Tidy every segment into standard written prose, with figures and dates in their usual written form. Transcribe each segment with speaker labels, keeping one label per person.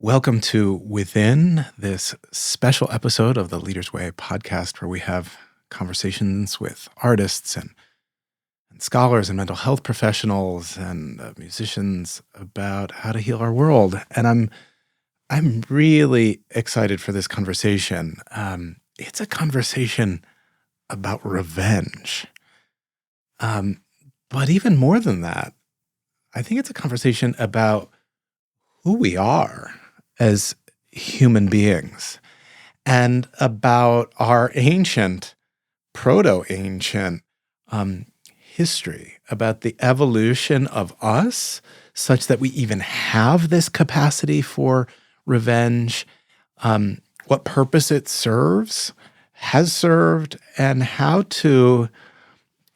Speaker 1: Welcome to Within, this special episode of the Leader's Way podcast, where we have conversations with artists and scholars and mental health professionals and musicians about how to heal our world. And I'm really excited for this conversation. It's a conversation about revenge. But even more than that, I think it's a conversation about who we are as human beings and about our ancient, proto-ancient history, about the evolution of us such that we even have this capacity for revenge, what purpose it serves, has served, and how to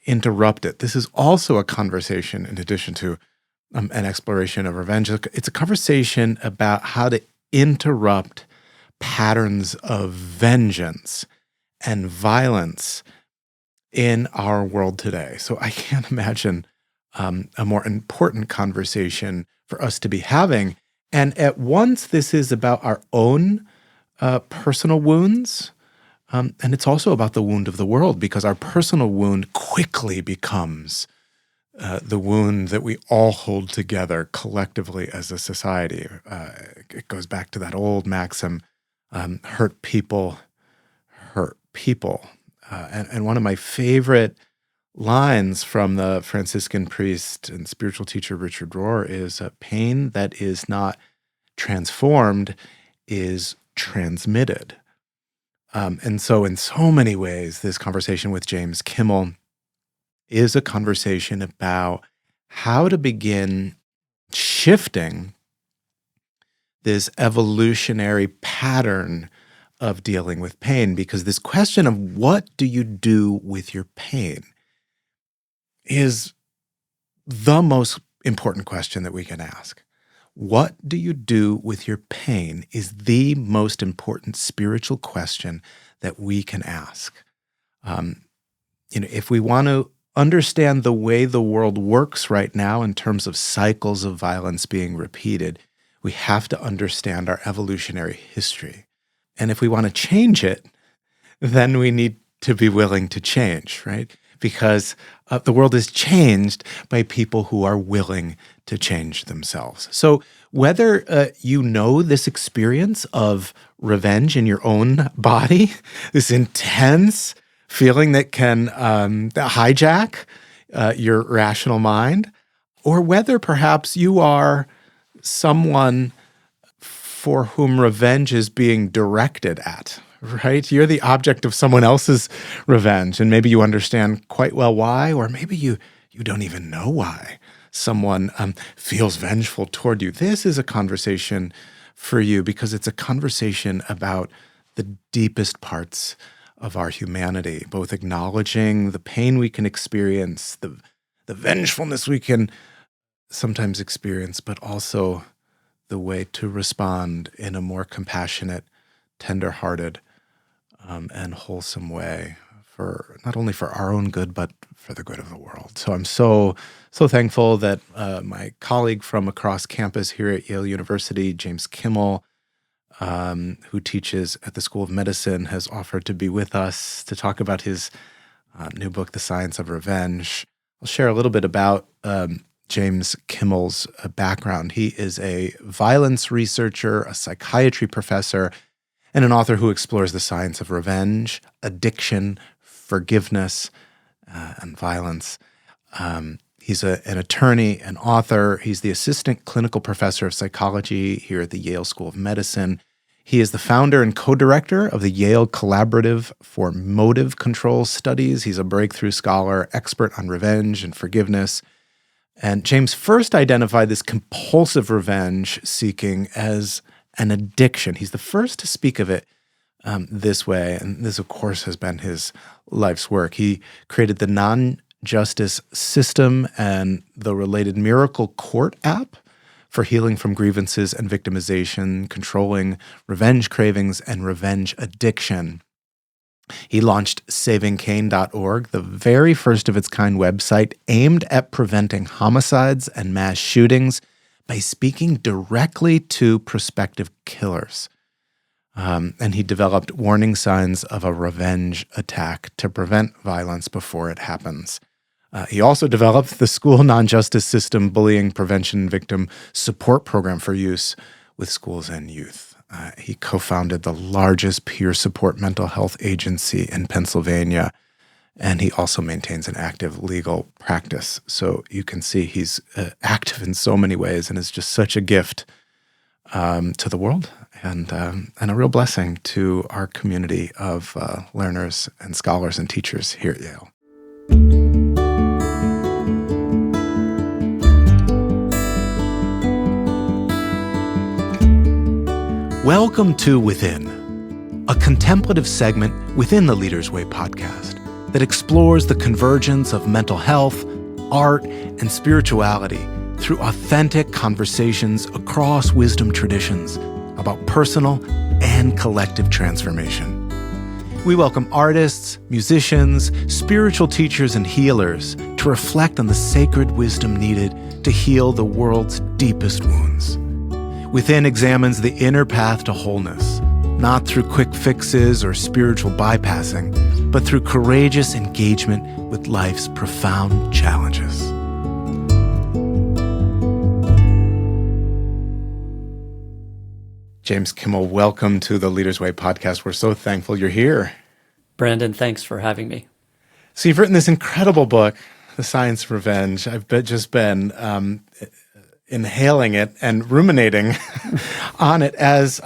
Speaker 1: interrupt it. This is also a conversation, in addition to an exploration of revenge. It's a conversation about how to interrupt patterns of vengeance and violence in our world today. So I can't imagine a more important conversation for us to be having. And at once, this is about our own personal wounds, and it's also about the wound of the world, because our personal wound quickly becomes the wound that we all hold together collectively as a society. It goes back to that old maxim, hurt people hurt people. And one of my favorite lines from the Franciscan priest and spiritual teacher Richard Rohr is, pain that is not transformed is transmitted. And so in so many ways, this conversation with James Kimmel is a conversation about how to begin shifting this evolutionary pattern of dealing with pain, because this question of what do you do with your pain is the most important question that we can ask. What do you do with your pain is the most important spiritual question that we can ask. If we want to understand the way the world works right now in terms of cycles of violence being repeated, we have to understand our evolutionary history. And if we want to change it, then we need to be willing to change, right? Because the world is changed by people who are willing to change themselves. So whether you know this experience of revenge in your own body, this intense feeling that can hijack your rational mind, or whether perhaps you are someone for whom revenge is being directed at, right? You're the object of someone else's revenge, and maybe you understand quite well why, or maybe you don't even know why someone feels vengeful toward you. This is a conversation for you, because it's a conversation about the deepest parts of our humanity, both acknowledging the pain we can experience, the vengefulness we can sometimes experience, but also the way to respond in a more compassionate, tender-hearted, and wholesome way, for not only for our own good, but for the good of the world. So I'm so thankful that my colleague from across campus here at Yale University, James Kimmel, who teaches at the School of Medicine, has offered to be with us to talk about his new book, The Science of Revenge. I'll share a little bit about James Kimmel's background. He is a violence researcher, a psychiatry professor, and an author who explores the science of revenge, addiction, forgiveness, and violence. He's an attorney, an author. He's the assistant clinical professor of psychology here at the Yale School of Medicine. He is the founder and co-director of the Yale Collaborative for Motive Control Studies. He's a breakthrough scholar, expert on revenge and forgiveness. And James first identified this compulsive revenge seeking as an addiction. He's the first to speak of it this way. And this, of course, has been his life's work. He created the non-justice system and the related Miracle Court app for healing from grievances and victimization, controlling revenge cravings and revenge addiction. He launched savingcain.org, the very first of its kind website aimed at preventing homicides and mass shootings by speaking directly to prospective killers. And he developed warning signs of a revenge attack to prevent violence before it happens. He also developed the school non-justice system bullying prevention victim support program for use with schools and youth. He co-founded the largest peer support mental health agency in Pennsylvania, and he also maintains an active legal practice. So you can see he's active in so many ways and is just such a gift to the world and a real blessing to our community of learners and scholars and teachers here at Yale. Welcome to Within, a contemplative segment within the Leader's Way podcast that explores the convergence of mental health, art, and spirituality through authentic conversations across wisdom traditions about personal and collective transformation. We welcome artists, musicians, spiritual teachers, and healers to reflect on the sacred wisdom needed to heal the world's deepest wounds. Within examines the inner path to wholeness, not through quick fixes or spiritual bypassing, but through courageous engagement with life's profound challenges. James Kimmel, welcome to the Leader's Way podcast. We're so thankful you're here.
Speaker 2: Brandon, thanks for having me.
Speaker 1: So you've written this incredible book, The Science of Revenge. I've just been inhaling it and ruminating on it as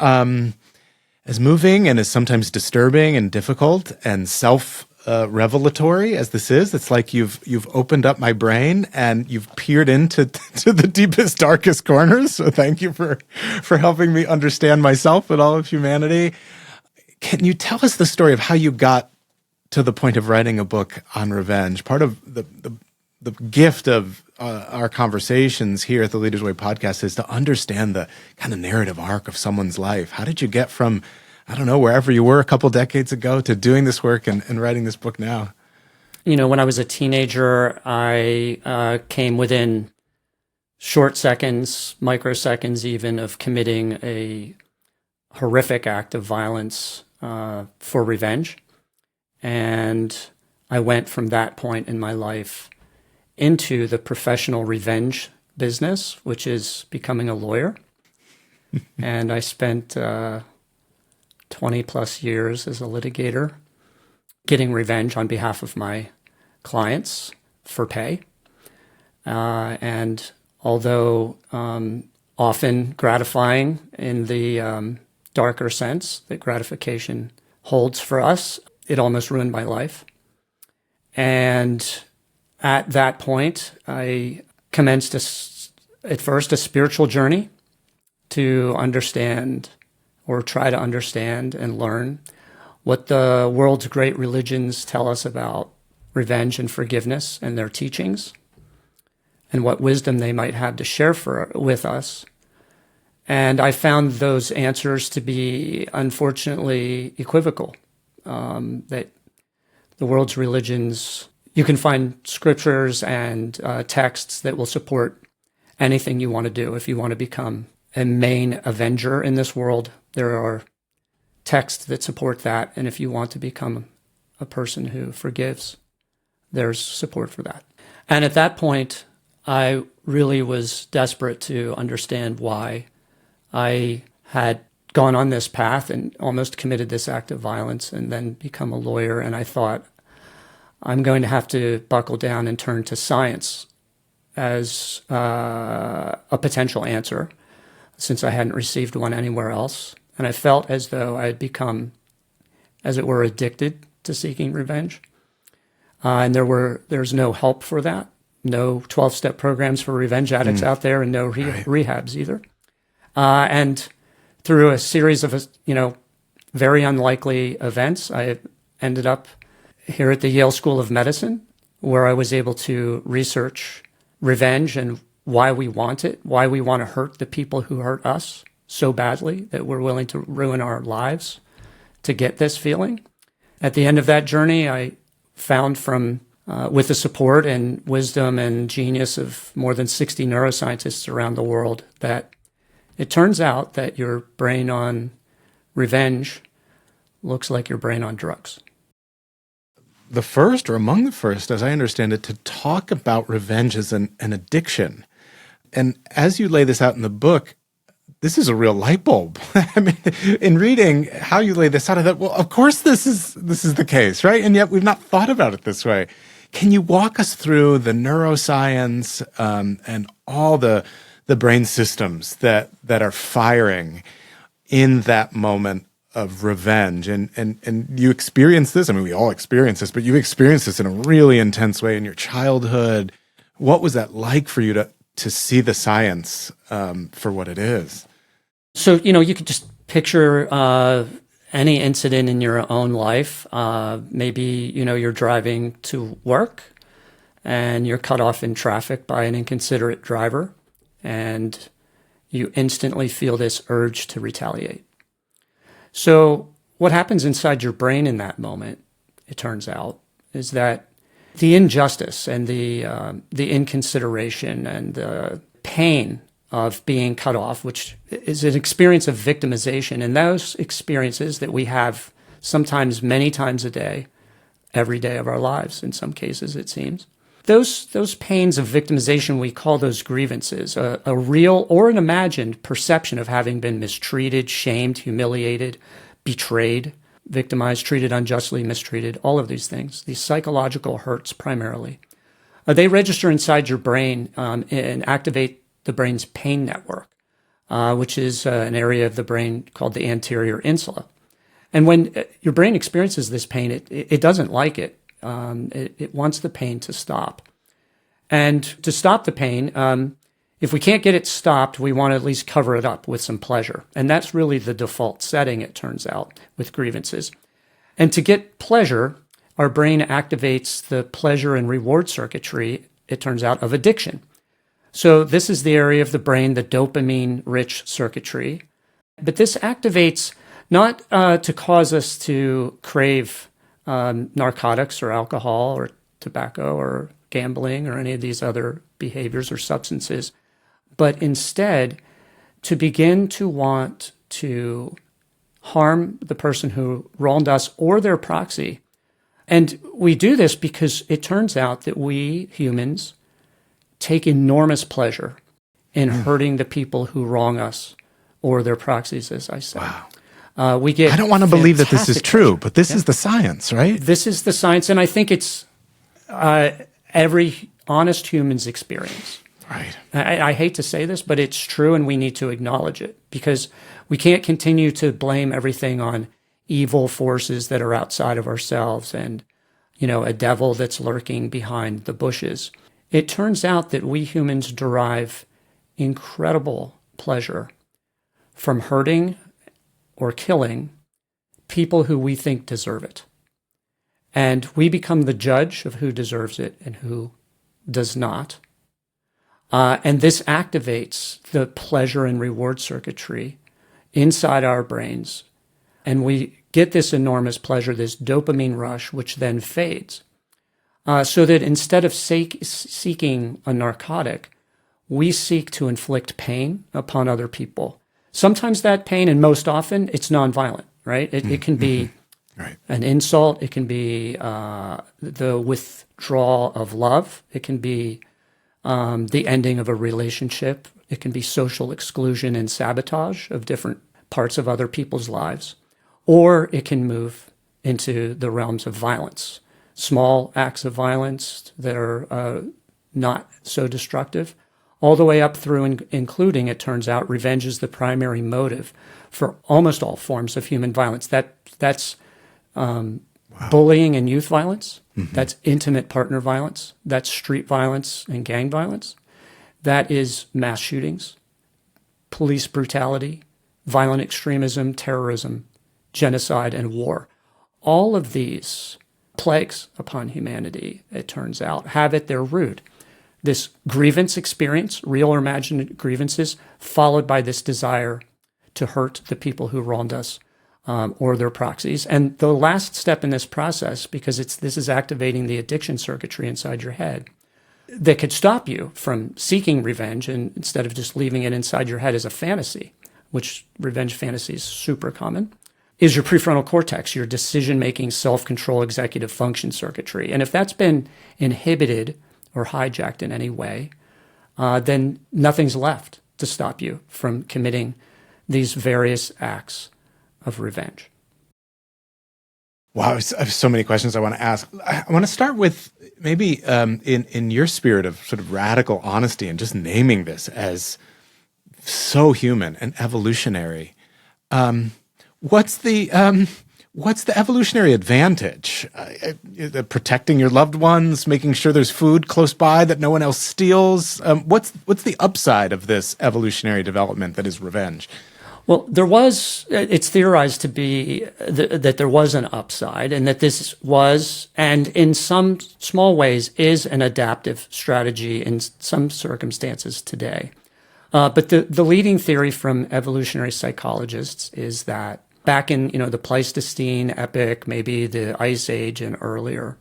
Speaker 1: moving and as sometimes disturbing and difficult and self-revelatory as this is. It's like you've opened up my brain and you've peered into to the deepest, darkest corners. So thank you for helping me understand myself and all of humanity. Can you tell us the story of how you got to the point of writing a book on revenge? Part of the gift of our conversations here at the Leader's Way podcast is to understand the kind of narrative arc of someone's life. How did you get from, I don't know, wherever you were a couple decades ago to doing this work and writing this book now?
Speaker 2: You know, when I was a teenager, I came within short seconds, microseconds even, of committing a horrific act of violence for revenge. And I went from that point in my life into the professional revenge business, which is becoming a lawyer. And I spent 20 plus years as a litigator getting revenge on behalf of my clients for pay. And although often gratifying in the darker sense that gratification holds for us, it almost ruined my life. And at that point, I commenced at first a spiritual journey to understand or try to understand and learn what the world's great religions tell us about revenge and forgiveness and their teachings, and what wisdom they might have to share with us. And I found those answers to be, unfortunately, equivocal, that the world's religions, you can find scriptures and texts that will support anything you want to do. If you want to become a main avenger in this world, there are texts that support that. And if you want to become a person who forgives, there's support for that. And at that point, I really was desperate to understand why I had gone on this path and almost committed this act of violence and then become a lawyer. And I thought, I'm going to have to buckle down and turn to science as a potential answer, since I hadn't received one anywhere else. And I felt as though I had become, as it were, addicted to seeking revenge. And there's no help for that. No 12-step programs for revenge addicts out there, and no rehabs either. And through a series of, very unlikely events, I ended up here at the Yale School of Medicine, where I was able to research revenge and why we want it, why we want to hurt the people who hurt us so badly that we're willing to ruin our lives to get this feeling. At the end of that journey, I found from with the support and wisdom and genius of more than 60 neuroscientists around the world, that it turns out that your brain on revenge looks like your brain on drugs.
Speaker 1: The first, or among the first, as I understand it, to talk about revenge as an addiction. And as you lay this out in the book, this is a real light bulb. I mean, in reading how you lay this out, I thought, well, of course this is the case, right? And yet we've not thought about it this way. Can you walk us through the neuroscience and all the brain systems that are firing in that moment of revenge? And you experience this. I mean, we all experience this, but you experience this in a really intense way in your childhood. What was that like for you to see the science for what it is?
Speaker 2: So, you could just picture any incident in your own life. Maybe, you're driving to work and you're cut off in traffic by an inconsiderate driver, and you instantly feel this urge to retaliate. So what happens inside your brain in that moment, it turns out, is that the injustice and the inconsideration and the pain of being cut off, which is an experience of victimization, and those experiences that we have sometimes many times a day, every day of our lives, in some cases, it seems. Those pains of victimization, we call those grievances, a real or an imagined perception of having been mistreated, shamed, humiliated, betrayed, victimized, treated unjustly, mistreated, all of these things, these psychological hurts primarily. They register inside your brain and activate the brain's pain network, which is an area of the brain called the anterior insula. And when your brain experiences this pain, it doesn't like it. It wants the pain to stop. And to stop the pain, if we can't get it stopped, we want to at least cover it up with some pleasure. And that's really the default setting, it turns out, with grievances. And to get pleasure, our brain activates the pleasure and reward circuitry, it turns out, of addiction. So this is the area of the brain, the dopamine-rich circuitry. But this activates not to cause us to crave narcotics or alcohol or tobacco or gambling or any of these other behaviors or substances, but instead to begin to want to harm the person who wronged us or their proxy. And we do this because it turns out that we humans take enormous pleasure in hurting the people who wrong us or their proxies, as I said.
Speaker 1: Wow.
Speaker 2: We get
Speaker 1: I don't want to believe that this is true,
Speaker 2: pleasure.
Speaker 1: but this is the science, right?
Speaker 2: This is the science, and I think it's every honest human's experience.
Speaker 1: Right.
Speaker 2: I hate to say this, but it's true, and we need to acknowledge it, because we can't continue to blame everything on evil forces that are outside of ourselves and, a devil that's lurking behind the bushes. It turns out that we humans derive incredible pleasure from hurting or killing people who we think deserve it. And we become the judge of who deserves it and who does not. And this activates the pleasure and reward circuitry inside our brains. And we get this enormous pleasure, this dopamine rush, which then fades. So that instead of seeking a narcotic, we seek to inflict pain upon other people. Sometimes that pain, and most often, it's nonviolent, right? It can be
Speaker 1: right.
Speaker 2: an insult. It can be the withdrawal of love. It can be the ending of a relationship. It can be social exclusion and sabotage of different parts of other people's lives. Or it can move into the realms of violence. Small acts of violence that are not so destructive, all the way up through and including, it turns out, revenge is the primary motive for almost all forms of human violence. That's bullying and youth violence. Mm-hmm. That's intimate partner violence. That's street violence and gang violence. That is mass shootings, police brutality, violent extremism, terrorism, genocide, and war. All of these plagues upon humanity, it turns out, have at their root this grievance experience, real or imagined grievances, followed by this desire to hurt the people who wronged us or their proxies. And the last step in this process, because this is activating the addiction circuitry inside your head, that could stop you from seeking revenge, and instead of just leaving it inside your head as a fantasy, which revenge fantasy is super common, is your prefrontal cortex, your decision-making, self-control, executive function circuitry. And if that's been inhibited or hijacked in any way, then nothing's left to stop you from committing these various acts of revenge.
Speaker 1: Wow, I have so many questions I want to ask. I want to start with maybe in your spirit of sort of radical honesty and just naming this as so human and evolutionary. What's the evolutionary advantage? Protecting your loved ones, making sure there's food close by that no one else steals. What's the upside of this evolutionary development that is revenge?
Speaker 2: Well, it's theorized to be that there was an upside, and that this was, and in some small ways, is an adaptive strategy in some circumstances today. But the leading theory from evolutionary psychologists is that back in the Pleistocene epoch, maybe the Ice Age and earlier,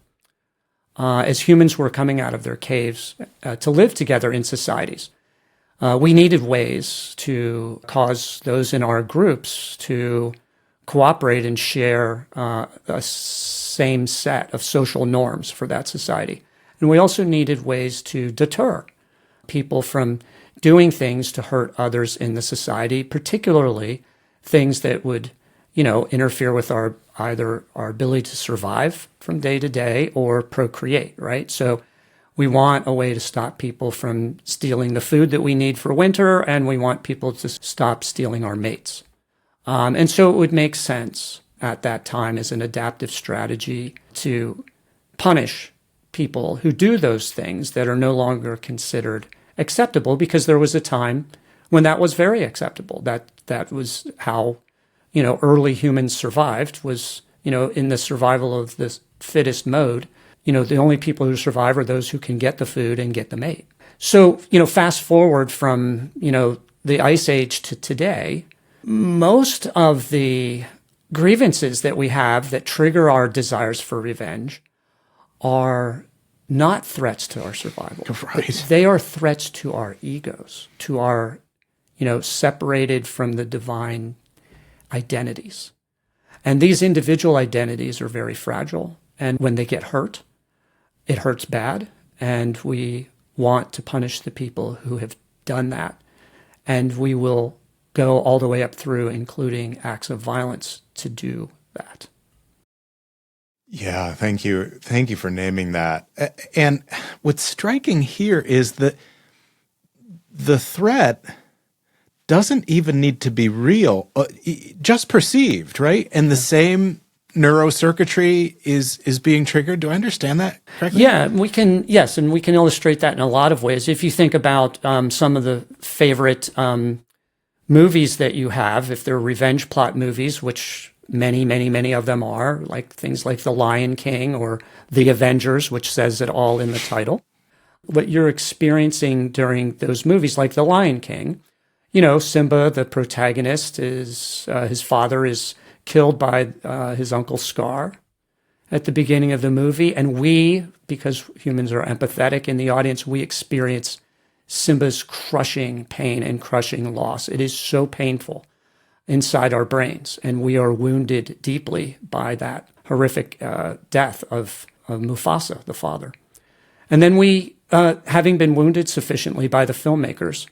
Speaker 2: as humans were coming out of their caves to live together in societies, we needed ways to cause those in our groups to cooperate and share a same set of social norms for that society. And we also needed ways to deter people from doing things to hurt others in the society, particularly things that would, interfere with either our ability to survive from day to day or procreate, right? So we want a way to stop people from stealing the food that we need for winter, and we want people to stop stealing our mates. And so it would make sense at that time as an adaptive strategy to punish people who do those things that are no longer considered acceptable, because there was a time when that was very acceptable. That was how, early humans survived, was, in the survival of the fittest mode. The only people who survive are those who can get the food and get the mate. So, fast forward from, the Ice Age to today, most of the grievances that we have that trigger our desires for revenge are not threats to our survival.
Speaker 1: Right.
Speaker 2: They are threats to our egos, to our, separated from the divine identities. And these individual identities are very fragile. And when they get hurt, it hurts bad. And we want to punish the people who have done that. And we will go all the way up through, including acts of violence, to do that.
Speaker 1: Yeah, thank you. Thank you for naming that. And what's striking here is that the threat doesn't even need to be real, just perceived, right? And the same neurocircuitry is being triggered. Do I understand that correctly?
Speaker 2: Yeah, and we can illustrate that in a lot of ways. If you think about some of the favorite movies that you have, if they're revenge plot movies, which many of them are, like things like The Lion King or The Avengers, which says it all in the title. What you're experiencing during those movies, like The Lion King, Simba, the protagonist, his father is killed by his uncle Scar at the beginning of the movie. And we, because humans are empathetic in the audience, we experience Simba's crushing pain and crushing loss. It is so painful inside our brains, and we are wounded deeply by that horrific death of Mufasa, the father. And then we, having been wounded sufficiently by the filmmakers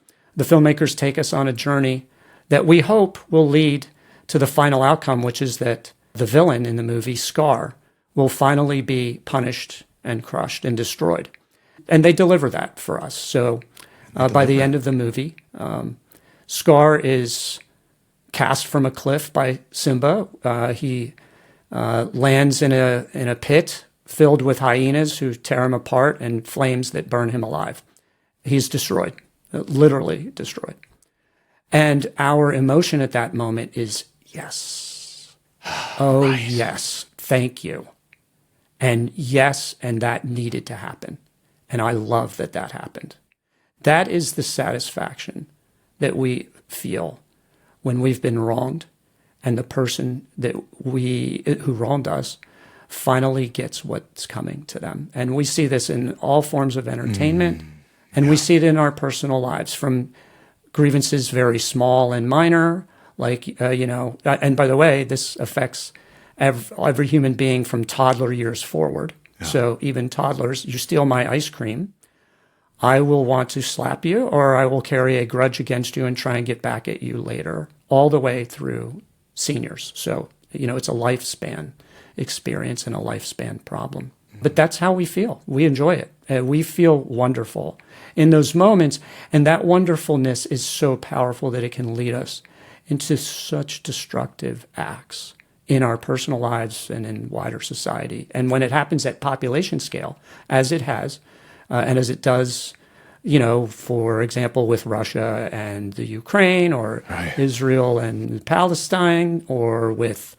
Speaker 2: take us on a journey that we hope will lead to the final outcome, which is that the villain in the movie, Scar, will finally be punished and crushed and destroyed. And they deliver that for us. So by the end of the movie, Scar is cast from a cliff by Simba. He lands in a pit filled with hyenas who tear him apart and flames that burn him alive. He's destroyed, literally destroyed. And our emotion at that moment is, yes. Oh, right. Yes. Thank you. And yes, and that needed to happen. And I love that happened. That is the satisfaction that we feel when we've been wronged and the person who wronged us finally gets what's coming to them. And we see this in all forms of entertainment, and we see it in our personal lives, from grievances very small and minor, like, and by the way, this affects every human being from toddler years forward. Yeah. So even toddlers, you steal my ice cream, I will want to slap you, or I will carry a grudge against you and try and get back at you later, all the way through seniors. So, it's a lifespan experience and a lifespan problem. But that's how we feel. We enjoy it. We feel wonderful in those moments. And that wonderfulness is so powerful that it can lead us into such destructive acts in our personal lives and in wider society. And when it happens at population scale, as it has, and as it does, for example, with Russia and the Ukraine, or right. Israel and Palestine, or with,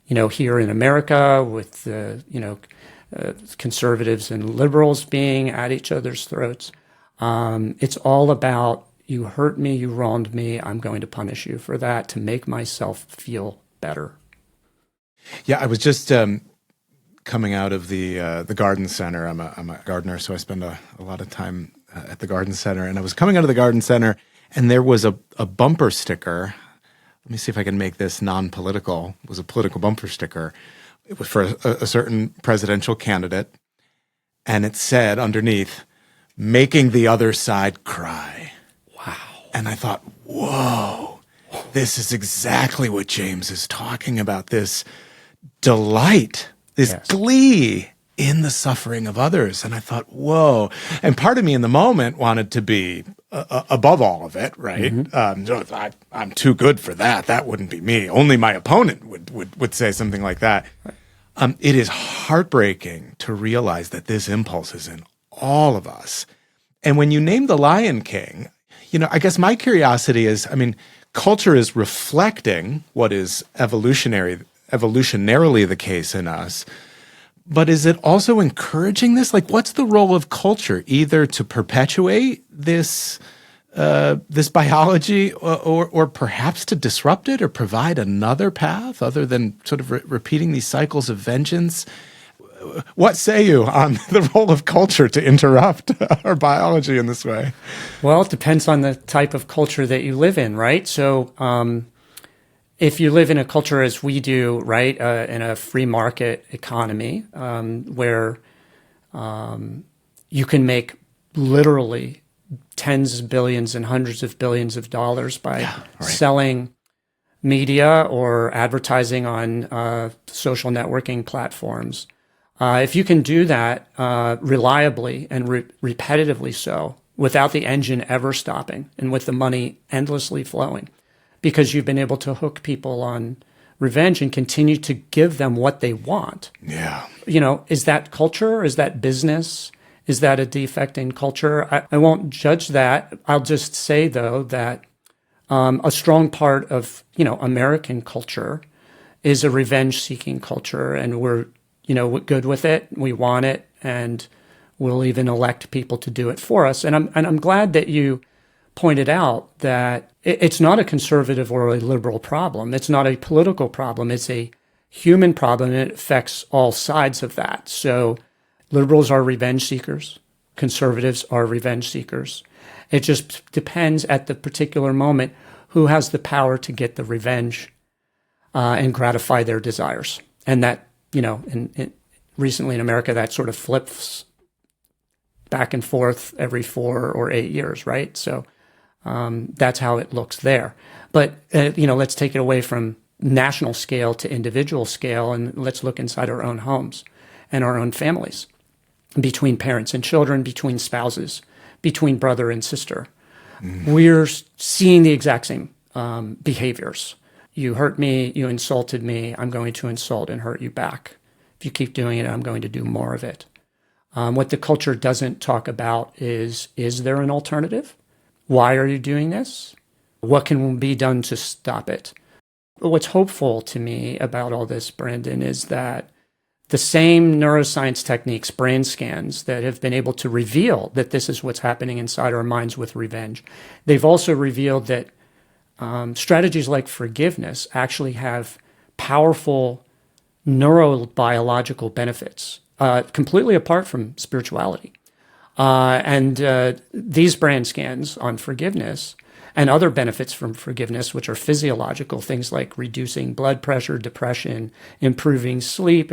Speaker 2: here in America, with conservatives and liberals being at each other's throats. It's all about, you hurt me, you wronged me, I'm going to punish you for that to make myself feel better.
Speaker 1: Yeah, I was just coming out of the garden center. I'm a gardener, so I spend a lot of time at the garden center. And I was coming out of the garden center, and there was a bumper sticker. Let me see if I can make this non-political. It was a political bumper sticker. It was for a certain presidential candidate, and it said underneath, "Making the other side cry."
Speaker 2: Wow.
Speaker 1: And I thought, whoa, this is exactly what James is talking about, this delight, this yes. glee in the suffering of others. And I thought, whoa. And part of me in the moment wanted to be above all of it, right? Mm-hmm. I'm too good for that. That wouldn't be me. Only my opponent would say something like that. Right. It is heartbreaking to realize that this impulse is in all of us. And when you name the Lion King, I guess my curiosity is, culture is reflecting what is evolutionarily the case in us. But is it also encouraging this? Like, what's the role of culture, either to perpetuate this biology, or perhaps to disrupt it, or provide another path other than sort of repeating these cycles of vengeance? What say you on the role of culture to interrupt our biology in this way?
Speaker 2: Well, it depends on the type of culture that you live in, right? So if you live in a culture as we do, right, in a free market economy, where you can make literally tens of billions and hundreds of billions of dollars by selling media or advertising on social networking platforms. If you can do that reliably and repetitively so, without the engine ever stopping and with the money endlessly flowing, because you've been able to hook people on revenge and continue to give them what they want.
Speaker 1: Yeah.
Speaker 2: Is that culture? Is that business? Is that a defect in culture? I won't judge that. I'll just say, though, that a strong part of, American culture is a revenge-seeking culture, and we're, good with it. We want it, and we'll even elect people to do it for us. And I'm glad that you pointed out that it's not a conservative or a liberal problem. It's not a political problem. It's a human problem, and it affects all sides of that. So liberals are revenge seekers. Conservatives are revenge seekers. It just depends at the particular moment who has the power to get the revenge and gratify their desires. And that, recently in America, that sort of flips back and forth every 4 or 8 years, right? So that's how it looks there. But, let's take it away from national scale to individual scale, and let's look inside our own homes and our own families, between parents and children, between spouses, between brother and sister. We're seeing the exact same behaviors. You hurt me, you insulted me, I'm going to insult and hurt you back. If you keep doing it, I'm going to do more of it. What the culture doesn't talk about is there an alternative? Why are you doing this? What can be done to stop it? What's hopeful to me about all this, Brandon, is that the same neuroscience techniques, brain scans, that have been able to reveal that this is what's happening inside our minds with revenge, they've also revealed that strategies like forgiveness actually have powerful neurobiological benefits, completely apart from spirituality. And these brain scans on forgiveness and other benefits from forgiveness, which are physiological, things like reducing blood pressure, depression, improving sleep,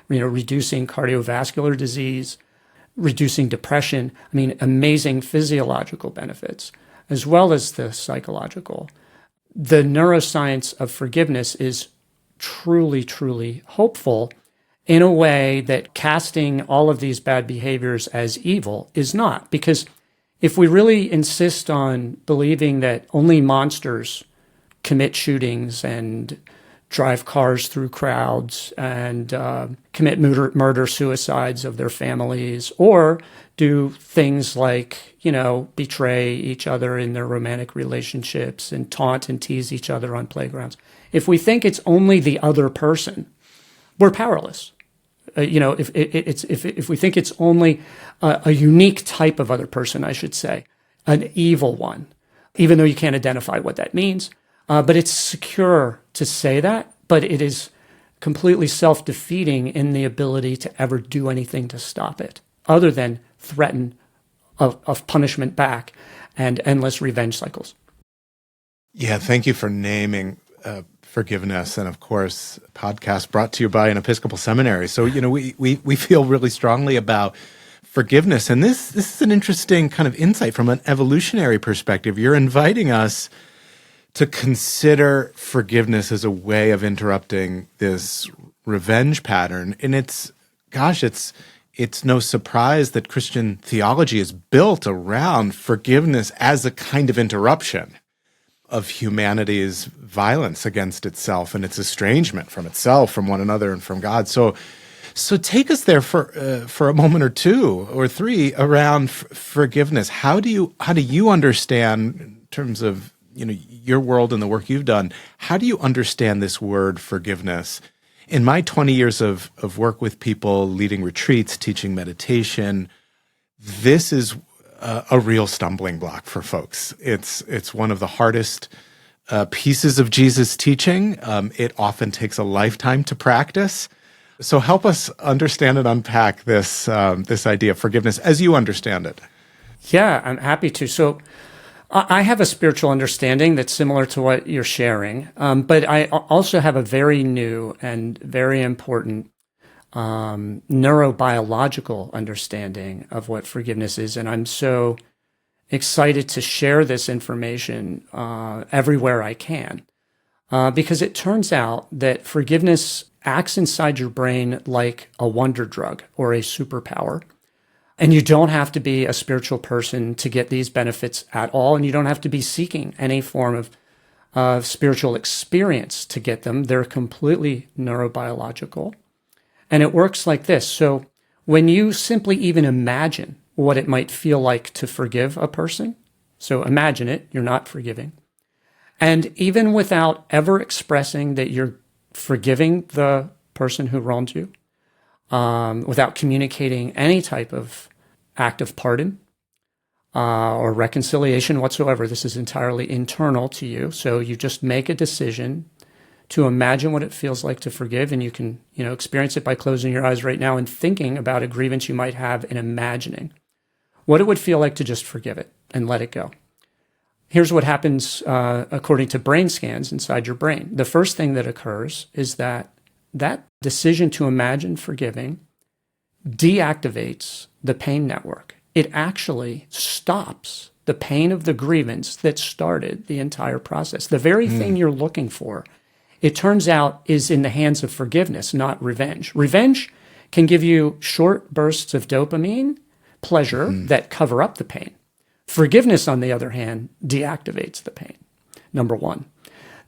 Speaker 2: reducing cardiovascular disease, reducing depression. I mean, amazing physiological benefits, as well as the psychological. The neuroscience of forgiveness is truly, truly hopeful in a way that casting all of these bad behaviors as evil is not. Because if we really insist on believing that only monsters commit shootings and drive cars through crowds and commit murder suicides of their families, or do things like, betray each other in their romantic relationships and taunt and tease each other on playgrounds. If we think it's only the other person, we're powerless. If we think it's only a unique type of other person, I should say, an evil one, even though you can't identify what that means, but it's secure to say that, but it is completely self-defeating in the ability to ever do anything to stop it, other than threaten of punishment back and endless revenge cycles.
Speaker 1: Yeah, thank you for naming forgiveness, and of course, podcast brought to you by an Episcopal seminary. So, we feel really strongly about forgiveness, and this is an interesting kind of insight from an evolutionary perspective. You're inviting us to consider forgiveness as a way of interrupting this revenge pattern, and it's no surprise that Christian theology is built around forgiveness as a kind of interruption of humanity's violence against itself and its estrangement from itself, from one another, and from God. So take us there for a moment or two or three around forgiveness. How do you understand, in terms of your world and the work you've done, how do you understand this word forgiveness? In my 20 years of work with people, leading retreats, teaching meditation, this is a real stumbling block for folks. It's one of the hardest pieces of Jesus' teaching. It often takes a lifetime to practice. So help us understand and unpack this idea of forgiveness as you understand it.
Speaker 2: Yeah, I'm happy to. So I have a spiritual understanding that's similar to what you're sharing, but I also have a very new and very important neurobiological understanding of what forgiveness is. And I'm so excited to share this information everywhere I can, because it turns out that forgiveness acts inside your brain like a wonder drug or a superpower. And you don't have to be a spiritual person to get these benefits at all. And you don't have to be seeking any form of spiritual experience to get them. They're completely neurobiological. And it works like this. So when you simply even imagine what it might feel like to forgive a person, so imagine it, you're not forgiving. And even without ever expressing that you're forgiving the person who wronged you, without communicating any type of act of pardon or reconciliation whatsoever, this is entirely internal to you. So you just make a decision to imagine what it feels like to forgive, and you can, experience it by closing your eyes right now and thinking about a grievance you might have and imagining what it would feel like to just forgive it and let it go. Here's what happens according to brain scans inside your brain. The first thing that occurs is that decision to imagine forgiving deactivates the pain network. It actually stops the pain of the grievance that started the entire process. The very thing you're looking for, it turns out, is in the hands of forgiveness, not revenge. Revenge can give you short bursts of dopamine pleasure that cover up the pain. Forgiveness, on the other hand, deactivates the pain, number one.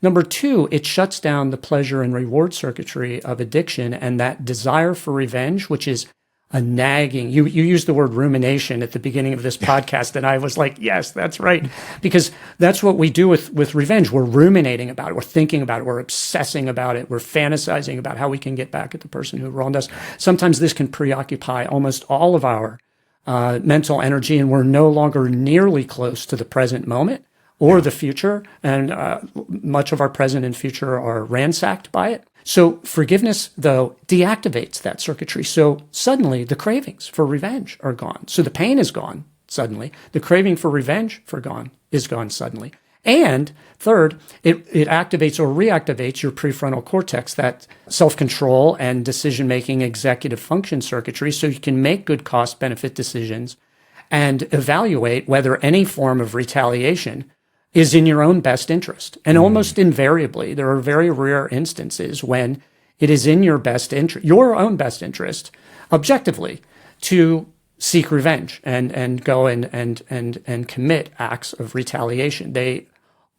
Speaker 2: Number two, it shuts down the pleasure and reward circuitry of addiction and that desire for revenge, which is a nagging. You used the word rumination at the beginning of this podcast, and I was like, yes, that's right. Because that's what we do with revenge. We're ruminating about it. We're thinking about it. We're obsessing about it. We're fantasizing about how we can get back at the person who wronged us. Sometimes this can preoccupy almost all of our mental energy, and we're no longer nearly close to the present moment or the future. And much of our present and future are ransacked by it. So forgiveness, though, deactivates that circuitry. So suddenly the cravings for revenge are gone. So the pain is gone suddenly. The craving for revenge is gone suddenly. And third, it activates or reactivates your prefrontal cortex, that self-control and decision-making executive function circuitry, so you can make good cost-benefit decisions and evaluate whether any form of retaliation is in your own best interest. And almost invariably, there are very rare instances when it is in your best interest, your own best interest, objectively, to seek revenge and go and commit acts of retaliation. They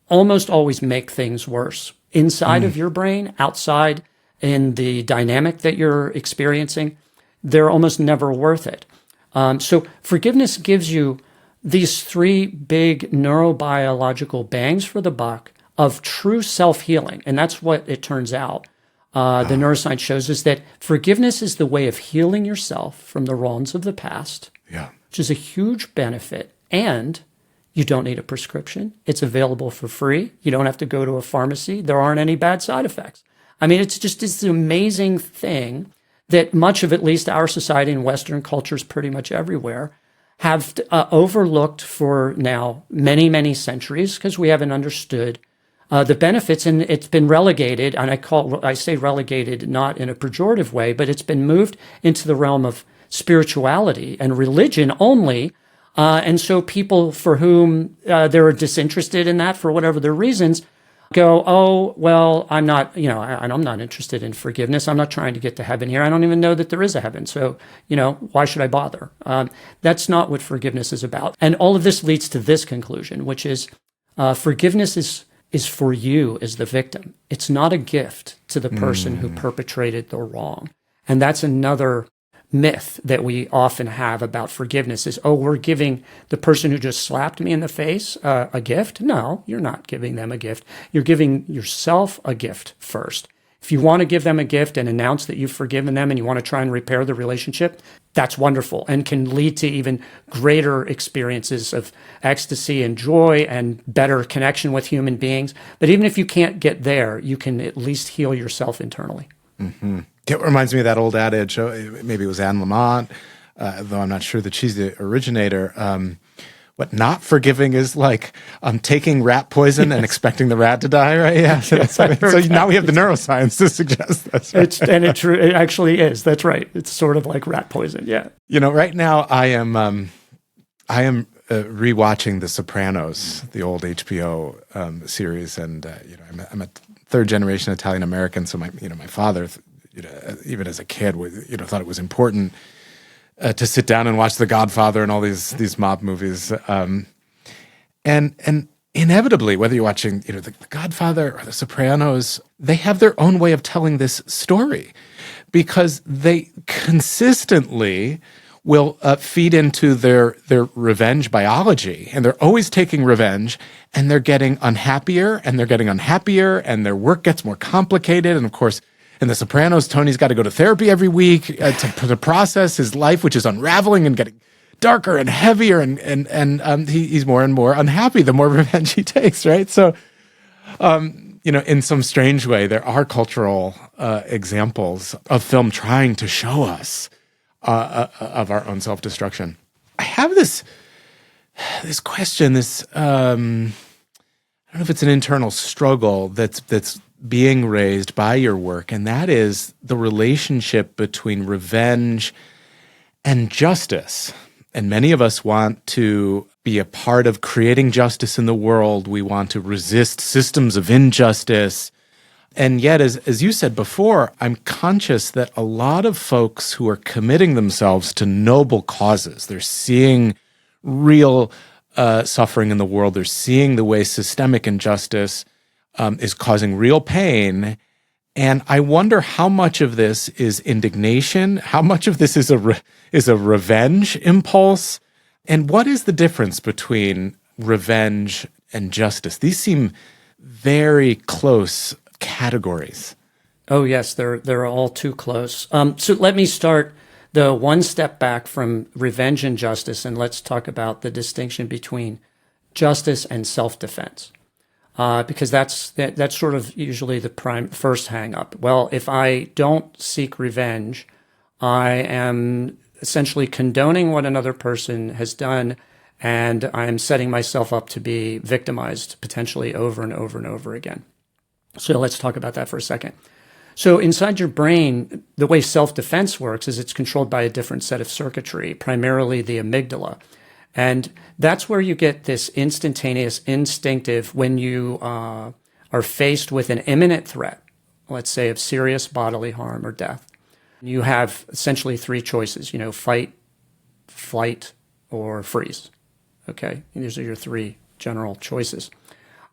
Speaker 2: almost always make things worse. Inside of your brain, outside in the dynamic that you're experiencing, they're almost never worth it. So forgiveness gives you these three big neurobiological bangs for the buck of true self-healing. And that's what it turns out. The neuroscience shows us that forgiveness is the way of healing yourself from the wrongs of the past, which is a huge benefit. And you don't need a prescription. It's available for free. You don't have to go to a pharmacy. There aren't any bad side effects. I mean, it's just this amazing thing that much of at least our society and Western cultures pretty much everywhere have overlooked for now many, many centuries because we haven't understood the benefits, and it's been relegated, and I say relegated not in a pejorative way, but it's been moved into the realm of spirituality and religion only. And so people for whom they're disinterested in that for whatever their reasons go, oh, well, I'm not interested in forgiveness. I'm not trying to get to heaven here. I don't even know that there is a heaven. So, why should I bother? That's not what forgiveness is about. And all of this leads to this conclusion, which is forgiveness is for you as the victim. It's not a gift to the person who perpetrated the wrong. And that's another myth that we often have about forgiveness is, oh, we're giving the person who just slapped me in the face a gift. No, you're not giving them a gift. You're giving yourself a gift first. If you want to give them a gift and announce that you've forgiven them and you want to try and repair the relationship, that's wonderful and can lead to even greater experiences of ecstasy and joy and better connection with human beings. But even if you can't get there, you can at least heal yourself internally.
Speaker 1: Mm-hmm. It reminds me of that old adage, maybe it was Anne Lamott, though I'm not sure that she's the originator. What not forgiving is like taking rat poison and expecting the rat to die, right? Yeah. So now we have the neuroscience to suggest this. Right?
Speaker 2: It actually is. That's right. It's sort of like rat poison. Yeah.
Speaker 1: Right now I am rewatching The Sopranos, the old HBO series, and I'm a third generation Italian American, so my father, even as a kid, thought it was important to sit down and watch The Godfather and all these mob movies, and inevitably, whether you're watching The Godfather or The Sopranos, they have their own way of telling this story because they consistently will feed into their revenge biology, and they're always taking revenge, and they're getting unhappier, and and their work gets more complicated, and of course, in The Sopranos, Tony's got to go to therapy every week to process his life, which is unraveling and getting darker and heavier, and he's more and more unhappy the more revenge he takes, right? So, in some strange way, there are cultural examples of film trying to show us of our own self-destruction. I have this question, I don't know if it's an internal struggle that's being raised by your work, and that is the relationship between revenge and justice. And many of us want to be a part of creating justice in the world. We want to resist systems of injustice. And yet, as you said before, I'm conscious that a lot of folks who are committing themselves to noble causes, they're seeing real suffering in the world, they're seeing the way systemic injustice is causing real pain. And I wonder how much of this is indignation, how much of this is a revenge impulse, and what is the difference between revenge and justice? These seem very close categories.
Speaker 2: Oh yes, they're all too close. So let me start one step back from revenge and justice, and let's talk about the distinction between justice, and self-defense. Because that's sort of usually the first hang-up. Well, if I don't seek revenge, I am essentially condoning what another person has done, and I am setting myself up to be victimized potentially over and over and over again. So let's talk about that for a second. So inside your brain, the way self-defense works is it's controlled by a different set of circuitry, primarily the amygdala. And that's where you get this instantaneous, instinctive, when you are faced with an imminent threat, let's say of serious bodily harm or death. You have essentially three choices, fight, flight, or freeze. Okay, and these are your three general choices.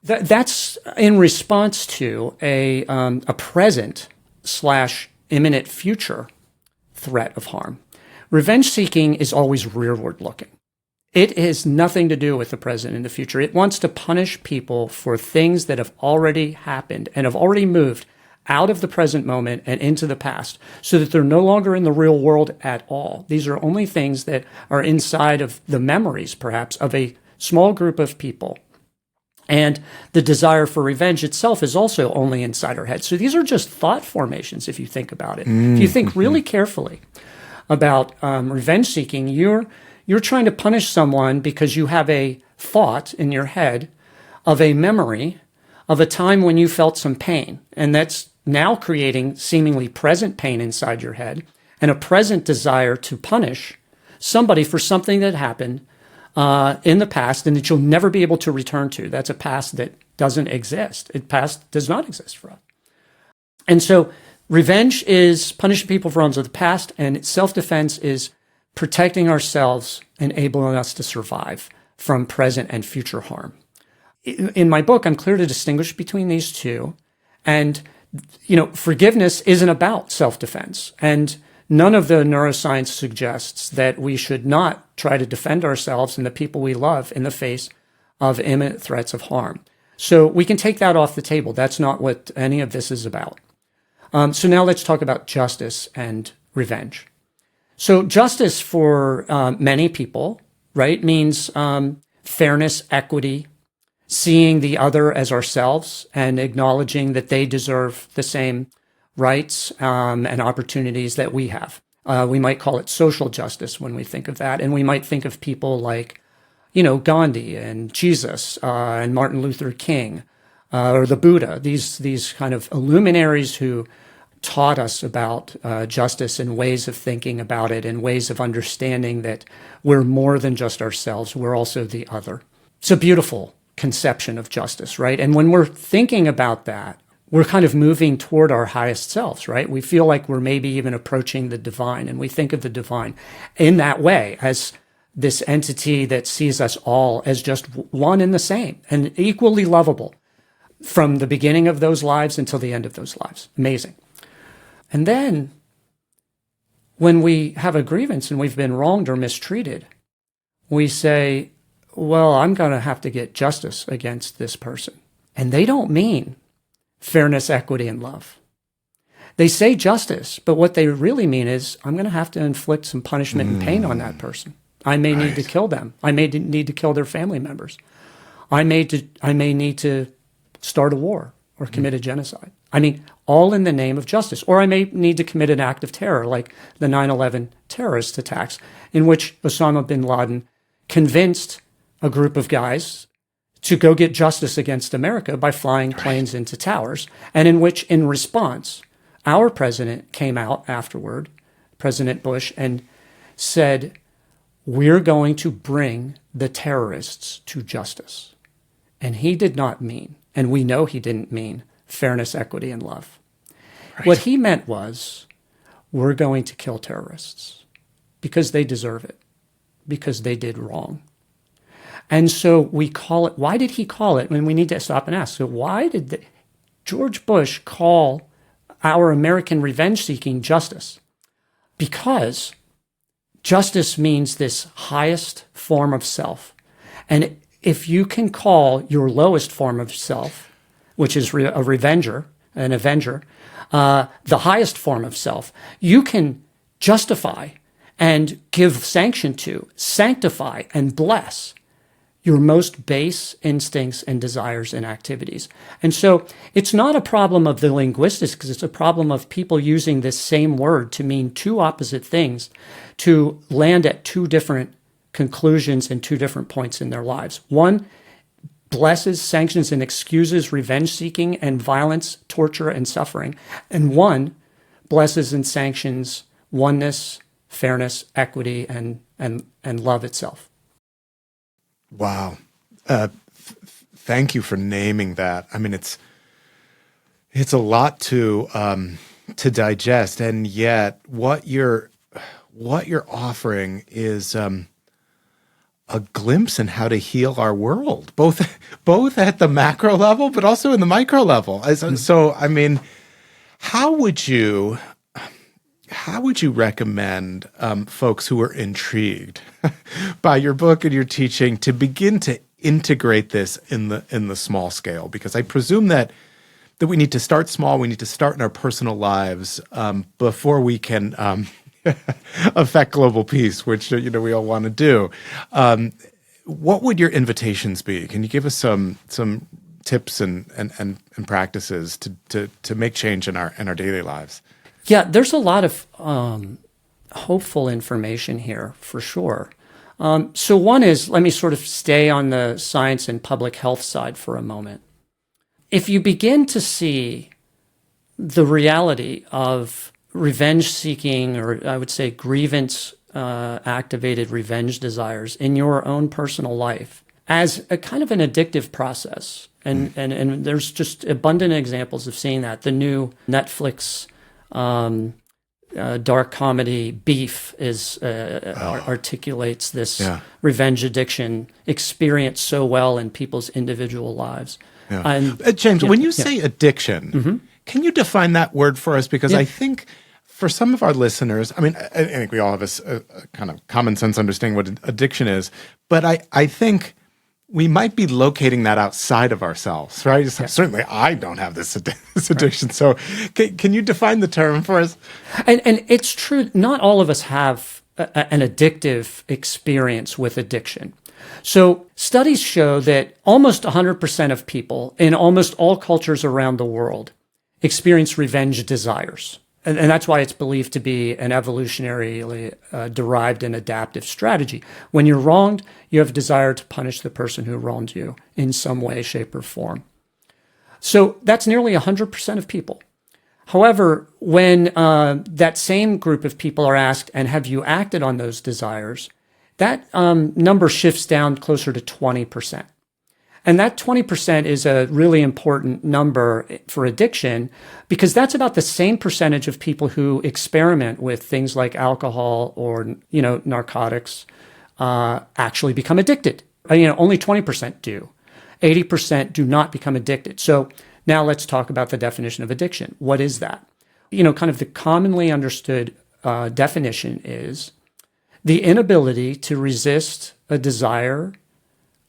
Speaker 2: That's in response to a present / imminent future threat of harm. Revenge seeking is always rearward looking. It has nothing to do with the present and the future. It wants to punish people for things that have already happened and have already moved out of the present moment and into the past so that they're no longer in the real world at all. These are only things that are inside of the memories, perhaps, of a small group of people. And the desire for revenge itself is also only inside our head. So these are just thought formations, if you think about it. If you think really carefully about revenge seeking, you're trying to punish someone because you have a thought in your head of a memory of a time when you felt some pain. And that's now creating seemingly present pain inside your head and a present desire to punish somebody for something that happened in the past and that you'll never be able to return to. That's a past that doesn't exist. Past does not exist for us. And so revenge is punishing people for wrongs of the past, and self-defense is protecting ourselves, enabling us to survive from present and future harm. In my book, I'm clear to distinguish between these two. And, forgiveness isn't about self-defense. And none of the neuroscience suggests that we should not try to defend ourselves and the people we love in the face of imminent threats of harm. So we can take that off the table. That's not what any of this is about. So now let's talk about justice and revenge. So justice for many people, right, means fairness, equity, seeing the other as ourselves and acknowledging that they deserve the same rights and opportunities that we have. We might call it social justice when we think of that. And we might think of people like, Gandhi and Jesus and Martin Luther King or the Buddha, these kind of luminaries who taught us about justice and ways of thinking about it and ways of understanding that we're more than just ourselves. We're also the other. It's a beautiful conception of justice, right? And when we're thinking about that, we're kind of moving toward our highest selves, right? We feel like we're maybe even approaching the divine, and we think of the divine in that way as this entity that sees us all as just one and the same and equally lovable from the beginning of those lives until the end of those lives. Amazing. And then when we have a grievance and we've been wronged or mistreated, we say, well, I'm going to have to get justice against this person. And they don't mean fairness, equity, and love. They say justice, but what they really mean is I'm going to have to inflict some punishment and pain on that person. I may need to kill them. I may need to kill their family members. I may need to start a war or commit a genocide. I mean, all in the name of justice. Or I may need to commit an act of terror like the 9/11 terrorist attacks in which Osama bin Laden convinced a group of guys to go get justice against America by flying planes into towers, and in which, in response, our president came out afterward, President Bush, and said, we're going to bring the terrorists to justice. And he did not mean, and we know he didn't mean, fairness, equity, and love. Right. What he meant was, we're going to kill terrorists because they deserve it, because they did wrong. And so we call it, why did he call it? I mean, we need to stop and ask, so why did George Bush call our American revenge-seeking justice? Because justice means this highest form of self. And if you can call your lowest form of self, which is a revenger, an avenger, the highest form of self, you can justify and give sanction to, sanctify and bless your most base instincts and desires and activities. And so it's not a problem of the linguistics, because it's a problem of people using this same word to mean two opposite things, to land at two different conclusions and two different points in their lives. One blesses, sanctions, and excuses revenge seeking and violence, torture, and suffering. And one blesses and sanctions oneness, fairness, equity, and love itself.
Speaker 1: Wow. Thank you for naming that. I mean, it's a lot to digest, and yet what you're offering is a glimpse in how to heal our world, both at the macro level, but also in the micro level. So, I mean, how would you recommend folks who are intrigued by your book and your teaching to begin to integrate this in the small scale? Because I presume that we need to start small. We need to start in our personal lives before we can affect global peace, which we all want to do. What would your invitations be? Can you give us some tips and practices to make change in our daily lives?
Speaker 2: Yeah, there's a lot of hopeful information here for sure. So one is, let me sort of stay on the science and public health side for a moment. If you begin to see the reality of revenge seeking, or I would say grievance activated revenge desires in your own personal life as a kind of an addictive process, and there's just abundant examples of seeing that. The new Netflix dark comedy Beef articulates this revenge addiction experience so well in people's individual lives.
Speaker 1: Yeah. And, James, when you say addiction, can you define that word for us? Because I think for some of our listeners, I mean, I think we all have a kind of common sense understanding what addiction is, but I think we might be locating that outside of ourselves, right? Yeah. Certainly, I don't have this addiction. Right. So can you define the term for us?
Speaker 2: And it's true, not all of us have an addictive experience with addiction. So studies show that almost 100% of people in almost all cultures around the world experience revenge desires. And that's why it's believed to be an evolutionarily derived and adaptive strategy. When you're wronged, you have a desire to punish the person who wronged you in some way, shape, or form. So that's nearly 100% of people. However, when that same group of people are asked, and have you acted on those desires, that number shifts down closer to 20%. And that 20% is a really important number for addiction, because that's about the same percentage of people who experiment with things like alcohol or, narcotics, actually become addicted. Only 20% do. 80% do not become addicted. So now let's talk about the definition of addiction. What is that? Kind of the commonly understood definition is the inability to resist a desire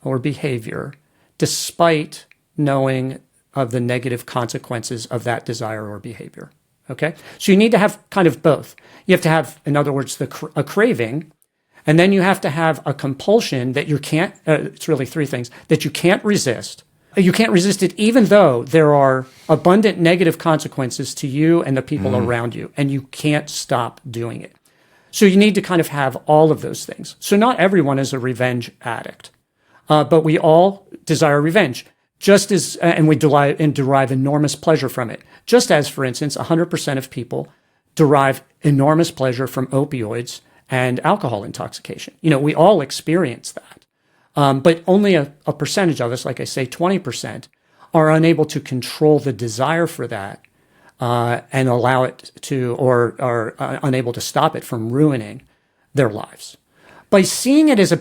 Speaker 2: or behavior despite knowing of the negative consequences of that desire or behavior. Okay? So you need to have kind of both. You have to have, in other words, a craving, and then you have to have a compulsion that you can't, it's really three things, that you can't resist. You can't resist it even though there are abundant negative consequences to you and the people around you, and you can't stop doing it. So you need to kind of have all of those things. So not everyone is a revenge addict. But we all desire revenge, just as, and we derive enormous pleasure from it. Just as, for instance, 100% of people derive enormous pleasure from opioids and alcohol intoxication. We all experience that. But only a percentage of us, like I say, 20%, are unable to control the desire for that and allow it to, or are unable to stop it from ruining their lives. By seeing it as an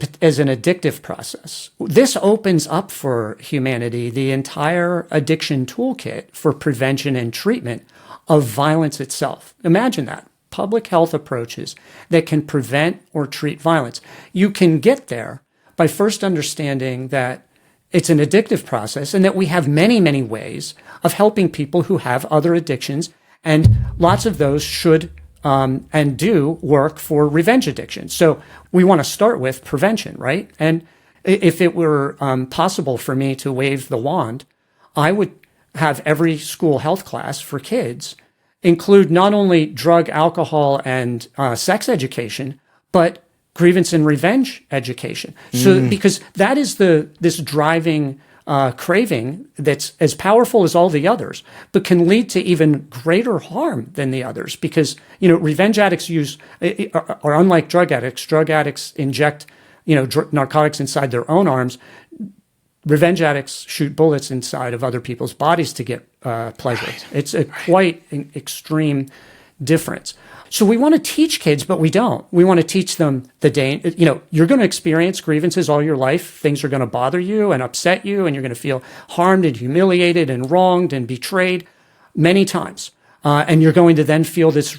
Speaker 2: addictive process, this opens up for humanity the entire addiction toolkit for prevention and treatment of violence itself. Imagine that. Public health approaches that can prevent or treat violence. You can get there by first understanding that it's an addictive process and that we have many, many ways of helping people who have other addictions, and lots of those should and do work for revenge addiction. So we want to start with prevention, right? And If it were possible for me to wave the wand, I would have every school health class for kids include not only drug, alcohol, and sex education, but grievance and revenge education. So, because that is this driving craving that's as powerful as all the others, but can lead to even greater harm than the others. Because revenge addicts are unlike drug addicts. Drug addicts inject narcotics inside their own arms. Revenge addicts shoot bullets inside of other people's bodies to get pleasure. Right. It's a quite an extreme difference. So we want to teach kids, but we don't. We want to teach them you're going to experience grievances all your life. Things are going to bother you and upset you, and you're going to feel harmed and humiliated and wronged and betrayed many times. And you're going to then feel this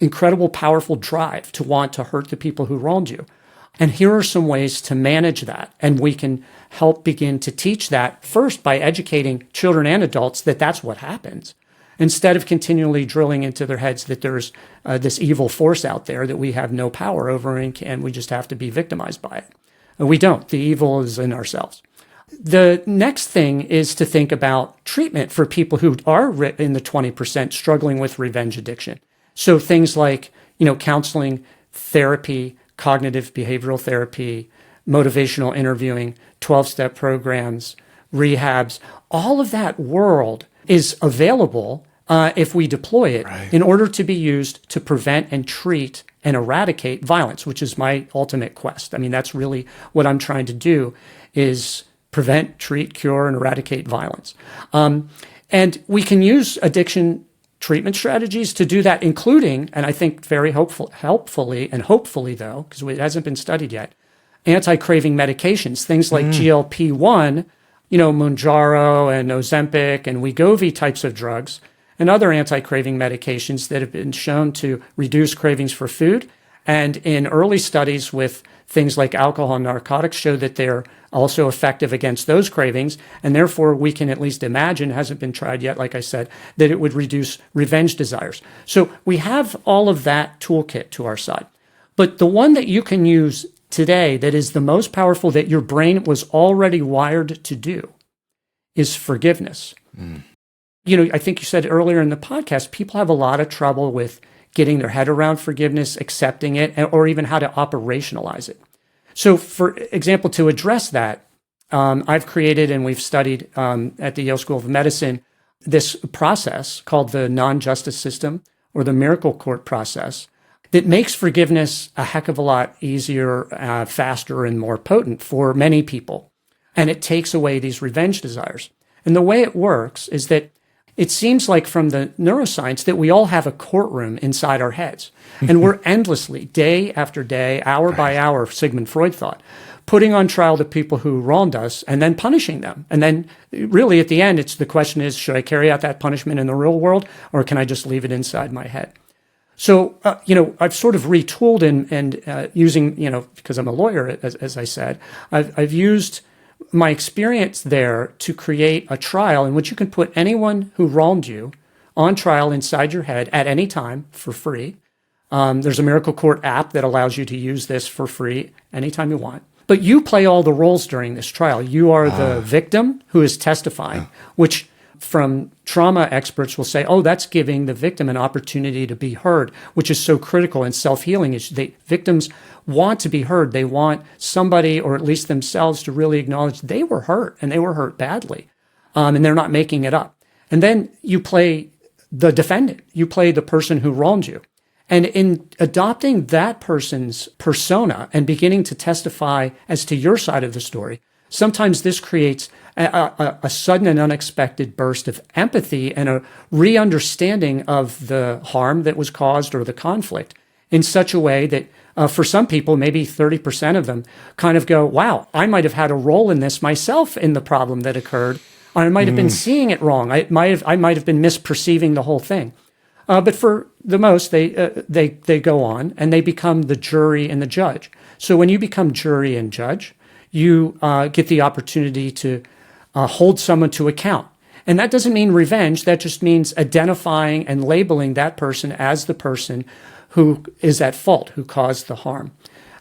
Speaker 2: incredible, powerful drive to want to hurt the people who wronged you. And here are some ways to manage that. And we can help begin to teach that first by educating children and adults that that's what happens, instead of continually drilling into their heads that there's this evil force out there that we have no power over and we just have to be victimized by it. We don't. The evil is in ourselves. The next thing is to think about treatment for people who are in the 20% struggling with revenge addiction. So things like, counseling, therapy, cognitive behavioral therapy, motivational interviewing, 12-step programs, rehabs, all of that world is available if we deploy it in order to be used to prevent and treat and eradicate violence, which is my ultimate quest. I mean, that's really what I'm trying to do, is prevent, treat, cure, and eradicate violence. And we can use addiction treatment strategies to do that, including, and I think very hopefully though, because it hasn't been studied yet, anti-craving medications, things like GLP-1, Mounjaro and Ozempic and Wegovy types of drugs, and other anti-craving medications that have been shown to reduce cravings for food. And in early studies with things like alcohol and narcotics show that they're also effective against those cravings. And therefore, we can at least imagine, hasn't been tried yet, like I said, that it would reduce revenge desires. So we have all of that toolkit to our side. But the one that you can use today that is the most powerful, that your brain was already wired to do, is forgiveness. I think you said earlier in the podcast, people have a lot of trouble with getting their head around forgiveness, accepting it, or even how to operationalize it. So, for example, to address that, I've created and we've studied at the Yale School of Medicine this process called the non-justice system, or the miracle court process, that makes forgiveness a heck of a lot easier, faster, and more potent for many people. And it takes away these revenge desires. And the way it works is that it seems like from the neuroscience that we all have a courtroom inside our heads. And we're endlessly, day after day, hour by hour, Sigmund Freud thought, putting on trial the people who wronged us and then punishing them. And then really at the end, the question is, should I carry out that punishment in the real world, or can I just leave it inside my head? So, I've sort of retooled and using, because I'm a lawyer, as I said, I've used my experience there to create a trial in which you can put anyone who wronged you on trial inside your head at any time for free. There's a Miracle Court app that allows you to use this for free anytime you want. But you play all the roles during this trial. You are the victim who is testifying, which from trauma experts will say, that's giving the victim an opportunity to be heard, which is so critical in self-healing. Victims want to be heard. They want somebody, or at least themselves, to really acknowledge they were hurt, and they were hurt badly, and they're not making it up. And then you play the defendant. You play the person who wronged you. And in adopting that person's persona and beginning to testify as to your side of the story, sometimes this creates a sudden and unexpected burst of empathy and a re-understanding of the harm that was caused or the conflict in such a way that for some people, maybe 30% of them kind of go, wow, I might have had a role in this myself in the problem that occurred. I might have been seeing it wrong. I might have been misperceiving the whole thing. But for the most, they go on and they become the jury and the judge. So when you become jury and judge, you get the opportunity to hold someone to account. And that doesn't mean revenge. That just means identifying and labeling that person as the person who is at fault, who caused the harm.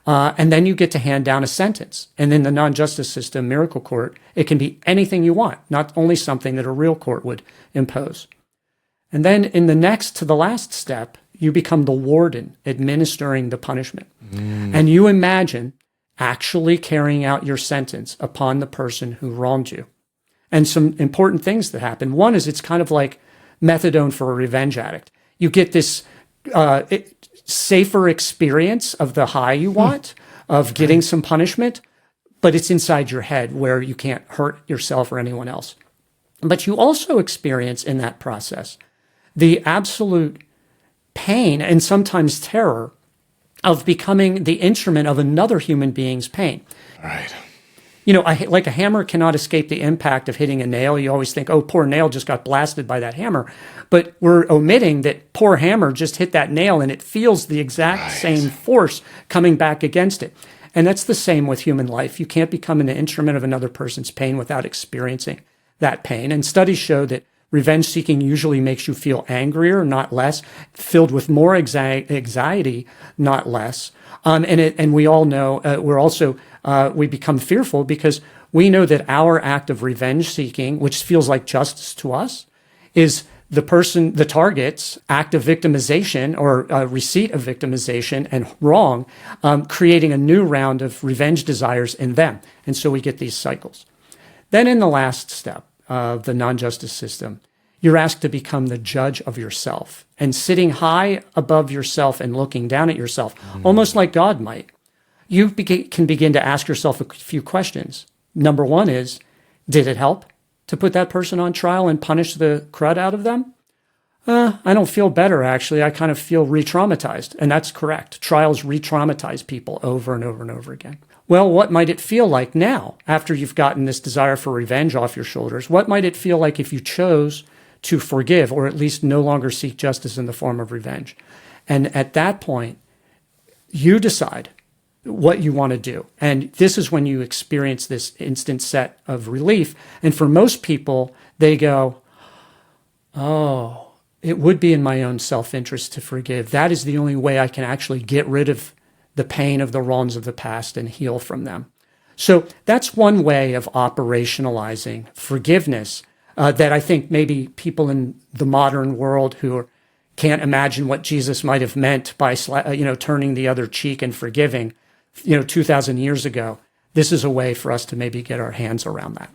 Speaker 2: And then you get to hand down a sentence. And in the non-justice system, miracle court, it can be anything you want, not only something that a real court would impose. And then in the next to the last step, you become the warden administering the punishment. And you imagine actually carrying out your sentence upon the person who wronged you. And some important things that happen. One is it's kind of like methadone for a revenge addict. You get this safer experience of the high you want, of getting some punishment, but it's inside your head where you can't hurt yourself or anyone else. But you also experience in that process the absolute pain and sometimes terror of becoming the instrument of another human being's pain.
Speaker 1: Right.
Speaker 2: You know, like a hammer cannot escape the impact of hitting a nail. You always think, oh, poor nail just got blasted by that hammer. But we're omitting that poor hammer just hit that nail and it feels the exact same force coming back against it. And that's the same with human life. You can't become an instrument of another person's pain without experiencing that pain. And studies show that revenge seeking usually makes you feel angrier, not less, filled with more anxiety, not less. And we all know we become fearful because we know that our act of revenge seeking, which feels like justice to us, is the target's act of victimization or receipt of victimization and wrong, creating a new round of revenge desires in them. And so we get these cycles. Then in the last step of the non-justice system, you're asked to become the judge of yourself and sitting high above yourself and looking down at yourself, almost like God might. You can begin to ask yourself a few questions. Number one is, did it help to put that person on trial and punish the crud out of them? I don't feel better, actually. I kind of feel re-traumatized. And that's correct. Trials re-traumatize people over and over and over again. Well, what might it feel like now, after you've gotten this desire for revenge off your shoulders? What might it feel like if you chose to forgive, or at least no longer seek justice in the form of revenge? And at that point, you decide what you want to do. And this is when you experience this instant set of relief. And for most people, they go, oh, it would be in my own self-interest to forgive. That is the only way I can actually get rid of the pain of the wrongs of the past and heal from them. So that's one way of operationalizing forgiveness that I think maybe people in the modern world who can't imagine what Jesus might have meant by turning the other cheek and forgiving 2,000 years ago. This is a way for us to maybe get our hands around that.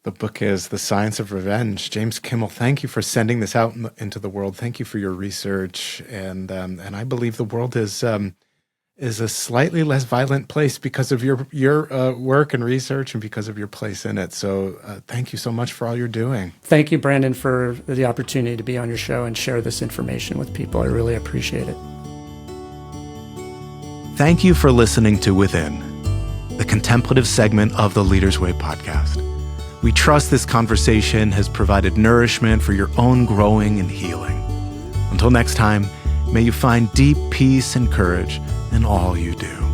Speaker 1: The book is The Science of Revenge. James Kimmel, thank you for sending this out into the world. Thank you for your research. And I believe the world is a slightly less violent place because of your work and research and because of your place in it. So thank you so much for all you're doing.
Speaker 2: Thank you, Brandon, for the opportunity to be on your show and share this information with people. I really appreciate it.
Speaker 1: Thank you for listening to Within, the contemplative segment of the Leader's Way podcast. We trust this conversation has provided nourishment for your own growing and healing. Until next time, may you find deep peace and courage in all you do.